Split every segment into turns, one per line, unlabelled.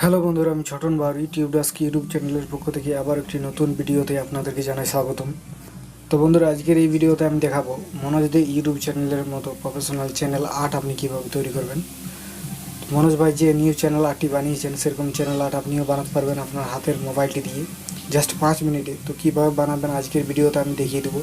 Hello বন্ধুরা, আমি ছোটন বার YouTube dusk YouTube চ্যানেলের পক্ষ থেকে আবার একটি নতুন ভিডিওতে আপনাদেরকে জানাই স্বাগতম। তো বন্ধুরা, আজকের এই ভিডিওতে আমি দেখাবো মনোজ দে ইউটিউব চ্যানেলের মতো প্রফেশনাল চ্যানেল আর্ট আপনি কীভাবে তৈরি করবেন। মনোজ ভাই যে নিউ চ্যানেল আর্টটি বানিয়েছেন সেরকম চ্যানেল আর্ট আপনিও বানাতে পারবেন আপনার হাতের মোবাইলটি দিয়ে জাস্ট 5 মিনিটে। তো কীভাবে বানাবেন আজকের ভিডিওতে আমি দেখিয়ে দেবো।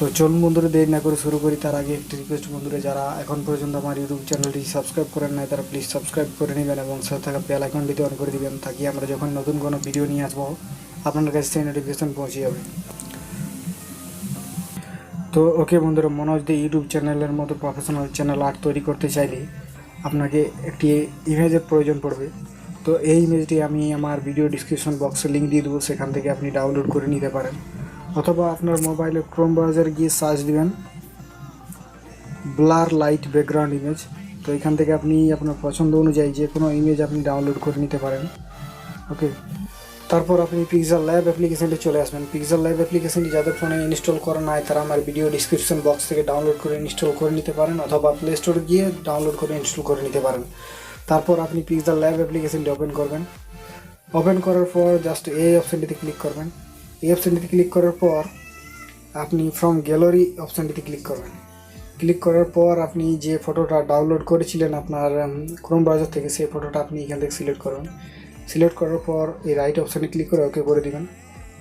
তো চলুন বন্ধুরা, দেরি না করে শুরু করি। তার আগে একটি রিকোয়েস্ট বন্ধুরা, যারা এখন পর্যন্ত আমার ইউটিউব চ্যানেলটি সাবস্ক্রাইব করেন নাই তারা প্লিজ সাবস্ক্রাইব করে নেবেন এবং সাথে থাকা বেল আইকনটিতে অন করে দিবেন, তাকে আমরা যখন নতুন কোনো ভিডিও নিয়ে আসবো আপনার কাছে সেই নোটিফিকেশন পৌঁছে যাবে। তো ওকে বন্ধুরা, মনোজ দে ইউটিউব চ্যানেলের মতো প্রফেশনাল চ্যানেল আর্ট তৈরি করতে চাইলে আপনাকে একটি ইমেজের প্রয়োজন পড়বে। তো এই ইমেজটি আমি আমার ভিডিও ডিসক্রিপশন বক্সে লিঙ্ক দিয়ে দেবো, সেখান থেকে আপনি ডাউনলোড করে নিতে পারেন, অথবা আপনার মোবাইলে ক্রোম ব্রাউজারে গিয়ে সার্চ দিবেন ব্লার লাইট ব্যাকগ্রাউন্ড ইমেজ। তো এখান থেকে আপনি আপনার পছন্দ অনুযায়ী যে কোনো ইমেজ আপনি ডাউনলোড করে নিতে পারেন। ওকে, তারপর আপনি পিক্সেল ল্যাব অ্যাপ্লিকেশনটি চলে আসবেন। পিক্সেল ল্যাব অ্যাপ্লিকেশনটি যাদের ফোনে ইনস্টল করা নাই তারা আমার ভিডিও ডিসক্রিপশন বক্স থেকে ডাউনলোড করে ইনস্টল করে নিতে পারেন, অথবা প্লে স্টোরে গিয়ে ডাউনলোড করে ইনস্টল করে নিতে পারেন। তারপর আপনি পিক্সেল ল্যাব অ্যাপ্লিকেশনটি ওপেন করবেন। ওপেন করার পর জাস্ট এই অপশানটিতে ক্লিক করবেন। এই অপশানটিতে ক্লিক করার পর আপনি ফ্রম গ্যালারি অপশানটিতে ক্লিক করবেন। ক্লিক করার পর আপনি যে ফটোটা ডাউনলোড করেছিলেন আপনার ক্রোম ব্রাউজার থেকে, সেই ফটোটা আপনি এখান থেকে সিলেক্ট করবেন। সিলেক্ট করার পর এই রাইট অপশানে ক্লিক করে ওকে করে দিবেন।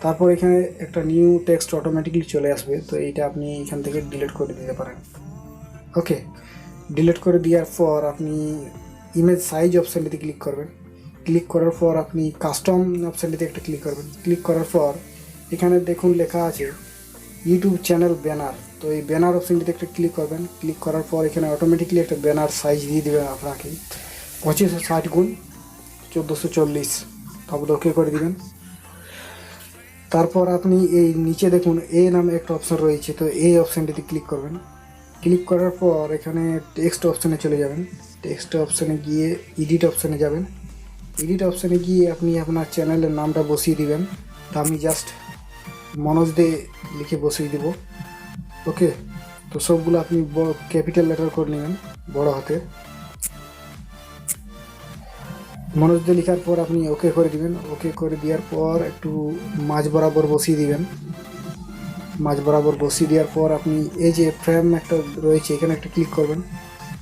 তারপর এখানে একটা নিউ টেক্সট অটোমেটিকলি চলে আসবে, তো এইটা আপনি এখান থেকে ডিলিট করে দিতে পারেন। ওকে, ডিলিট করে দেওয়ার পর আপনি ইমেজ সাইজ অপশানটিতে ক্লিক করবেন। ক্লিক করার পর আপনি কাস্টম অপশানটিতে একটা ক্লিক করবেন। ক্লিক করার পর এখানে দেখুন লেখা আছে ইউটিউব চ্যানেল ব্যানার। তো এই ব্যানার অপশানটিতে একটা ক্লিক করবেন। ক্লিক করার পর এখানে অটোমেটিকলি একটা ব্যানার সাইজ দিয়ে দেবে আপনাকে 2560x1440। তারপর ওকে করে দিবেন। তারপর আপনি এই নিচে দেখুন এ নামে একটা অপশান রয়েছে, তো এই অপশানটিতে ক্লিক করবেন। ক্লিক করার পর এখানে টেক্সট অপশানে চলে যাবেন। টেক্সট অপশানে গিয়ে এডিট অপশানে যাবেন। এডিট অপশানে গিয়ে আপনি আপনার চ্যানেলের নামটা বসিয়ে দিবেন। তো আমি জাস্ট মনোজ দে লিখে বসিয়ে দিব। ওকে, তো সবগুলো আপনি ক্যাপিটাল লেটার করে নেবেন বড় হাতে। মনোজ দে লেখার পর আপনি ওকে করে দিবেন। ওকে করে দেওয়ার পর একটু মাঝ বরাবর বসিয়ে দিবেন। মাঝ বরাবর বসিয়ে দেওয়ার পর আপনি এই যে ফ্রেম একটা রয়েছে এখানে একটা ক্লিক করবেন।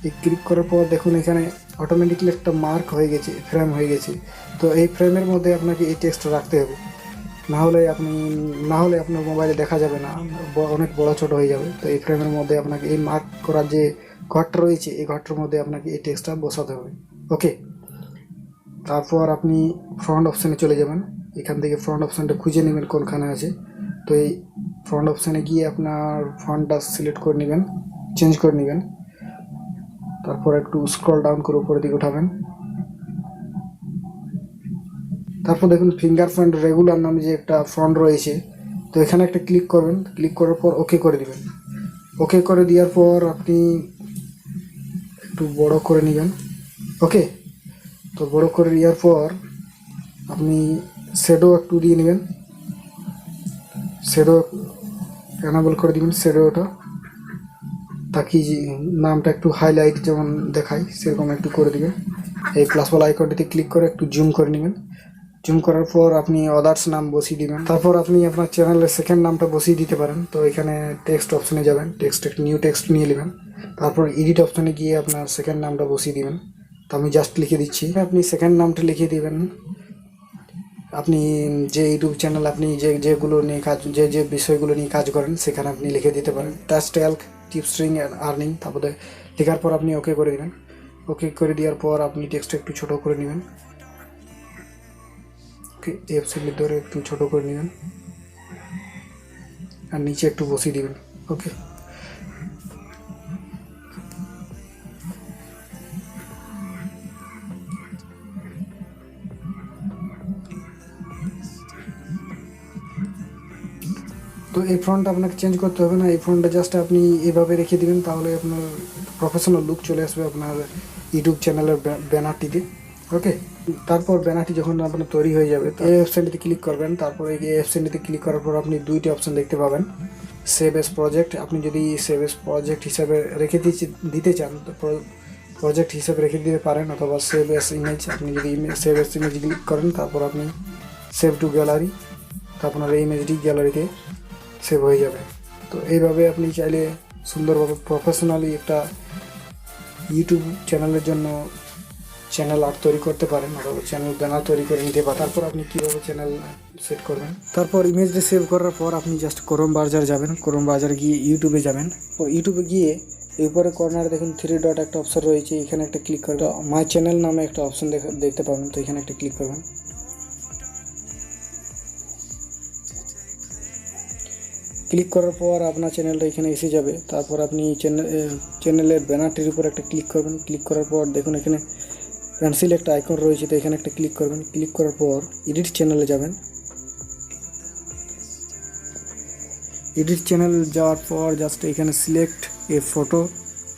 এই ক্লিক করার পর দেখুন এখানে অটোমেটিকলি একটা মার্ক হয়ে গেছে, ফ্রেম হয়ে গেছে। তো এই ফ্রেমের মধ্যে আপনাকে এই টেক্সটটা রাখতে হবে, না হলে আপনার মোবাইলে দেখা যাবে না, অনেক বড় ছোট হয়ে যাবে। তো এই ফ্রেমের মধ্যে আপনাকে এই মার্ক করার যে ঘরটা রয়েছে এই ঘরটার মধ্যে আপনাকে এই টেক্সটটা বসাতে হবে। ওকে, তারপর আপনি ফ্রন্ট অপশানে চলে যাবেন। এখান থেকে ফ্রন্ট অপশানটা খুঁজে নেবেন কোনখানে আছে। তো এই ফ্রন্ট অপশানে গিয়ে আপনার ফন্টটা সিলেক্ট করে নেবেন, চেঞ্জ করে নেবেন। তারপর একটু স্ক্রল ডাউন করে উপরের দিকে উঠাবেন। তারপর দেখুন ফিঙ্গারপ্রিন্ট রেগুলার নামে যে একটা ফন্ট রয়েছে, তো এখানে একটা ক্লিক করবেন। ক্লিক করার পর ওকে করে দিবেন। ওকে করে দেওয়ার পর আপনি একটু বড় করে নেবেন। ওকে, তো বড় করে দেওয়ার পর আপনি শ্যাডো একটু দিয়ে নেবেন। শ্যাডো এনাবল করে দিবেন শ্যাডোটা, তাকে নামটা একটু হাইলাইট যেমন দেখায় সেরকম একটু করে দিবেন। এই প্লাস ওয়ালা আইকনটিতে ক্লিক করে একটু জুম করে নেবেন। জুম করার পর আপনি আদার্স নাম বসিয়ে দিবেন। তারপর আপনি আপনার চ্যানেলের সেকেন্ড নামটা বসিয়ে দিতে পারেন। তো এখানে টেক্সট অপশানে যাবেন, টেক্সট একটা নিউ টেক্সট নিয়ে নেবেন। তারপর এডিট অপশানে গিয়ে আপনার সেকেন্ড নামটা বসিয়ে দিবেন। তো আমি জাস্ট লিখে দিচ্ছি, আপনি সেকেন্ড নামটা লিখে দিবেন। আপনি যে ইউটিউব চ্যানেল আপনি যেগুলো নিয়ে কাজ যে বিষয়গুলো নিয়ে কাজ করেন সেখানে আপনি লিখে দিতে পারেন DaSK টিপস্ট্রিং আর্নিং। তারপরে লেখার পর আপনি ওকে করে দেবেন। ওকে করে দেওয়ার পর আপনি টেক্সটটা একটু ছোটো করে নেবেন। ওকে, এফসিলির ধরে একটু ছোটো করে নেবেন আর নিচে একটু বসিয়ে দেবেন। ওকে, তো এই ফ্রন্টটা আপনাকে চেঞ্জ করতে হবে না, এই ফ্রন্টটা জাস্ট আপনি এভাবে রেখে দিবেন, তাহলে আপনার প্রফেশনাল লুক চলে আসবে আপনার ইউটিউব চ্যানেলের ব্যানারটিতে। ওকে, তারপর ব্যানারটি যখন আপনার তৈরি হয়ে যাবে এই অপশানটিতে ক্লিক করবেন। তারপর এই অপশানটিতে ক্লিক করার পর আপনি দুইটি অপশান দেখতে পাবেন, সেভ এস প্রজেক্ট। আপনি যদি সেভ এস প্রজেক্ট হিসাবে রেখে দিতে চান তো প্রজেক্ট হিসেবে রেখে দিতে পারেন, অথবা সেভ এস ইমেজ। আপনি যদি সেভ এস ইমেজ ক্লিক করেন, তারপর আপনি সেভ টু গ্যালারি, তো আপনার এই ইমেজটি গ্যালারিতে সেভ হয়ে যাবে। তো এইভাবে আপনি চাইলে সুন্দরভাবে প্রফেশনালি একটা ইউটিউব চ্যানেলের জন্য চ্যানেল আর্ট তৈরি করতে পারেন, অথবা চ্যানেল ব্যানার তৈরি করে নিতে পারেন। তারপর আপনি কীভাবে চ্যানেল সেট করবেন, তারপর ইমেজটা সেভ করার পর আপনি জাস্ট ক্রোম ব্রাউজার যাবেন, ক্রোম ব্রাউজার গিয়ে ইউটিউবে যাবেন। তো ইউটিউবে গিয়ে এই উপরে কর্নারে দেখুন 3 ডট একটা অপশন রয়েছে, এখানে একটা ক্লিক করবেন। মাই চ্যানেল নামে একটা অপশন দেখতে পাবেন, তো এখানে একটা ক্লিক করবেন। ক্লিক করার পর আপনার চ্যানেলটা এখানে এসে যাবে। তারপর আপনি চ্যানেলের ব্যানারটির উপর একটা ক্লিক করবেন। ক্লিক করার পর দেখুন এখানে পেন্সিল একটা আইকন রয়েছে, তো এখানে একটা ক্লিক করবেন। ক্লিক করার পর এডিট চ্যানেলে যাবেন। এডিট চ্যানেল যাওয়ার পর জাস্ট এখানে select A photo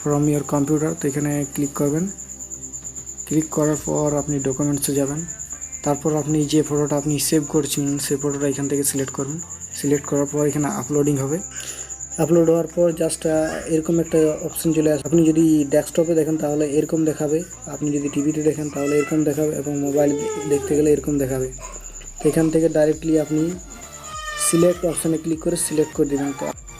from your computer, তো এখানে ক্লিক করবেন। ক্লিক করার পর আপনি ডকুমেন্টসে যাবেন। তারপর আপনি যে ফটোটা আপনি সেভ করছেন সেই ফটোটা এখান থেকে সিলেক্ট করবেন। সিলেক্ট করার পর এখানে আপলোডিং হবে। আপলোড হওয়ার পর জাস্ট এরকম একটা অপশন চলে আসবে। আপনি যদি ডেস্কটপে দেখেন তাহলে এরকম দেখাবে, আপনি যদি টিভিতে দেখেন তাহলে এরকম দেখাবে, এবং মোবাইল দেখতে গেলে এরকম দেখাবে। তো এখান থেকে ডাইরেক্টলি আপনি সিলেক্ট অপশানে ক্লিক করে সিলেক্ট করে দেবেন।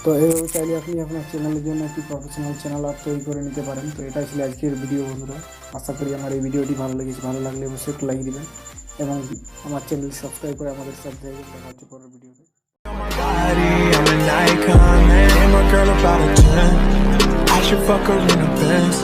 তো এইভাবে চাইলে আপনি আপনার চ্যানেলের জন্য একটি প্রফেশনাল চ্যানেল আর্ট তৈরি করে নিতে পারেন। তো এটাই ছিল আজকের ভিডিও বন্ধুরা। আশা করি আমার এই ভিডিওটি ভালো লেগেছে। ভালো লাগলে অবশ্যই একটু লাইক দিবেন এবং আমার চ্যানেল সাবস্ক্রাইব করে আমাদের সাথে দেখা হচ্ছে পরের ভিডিওতে।
I'm an icon, man. Ain't my girl about a 10. I should fuck her in the Benz.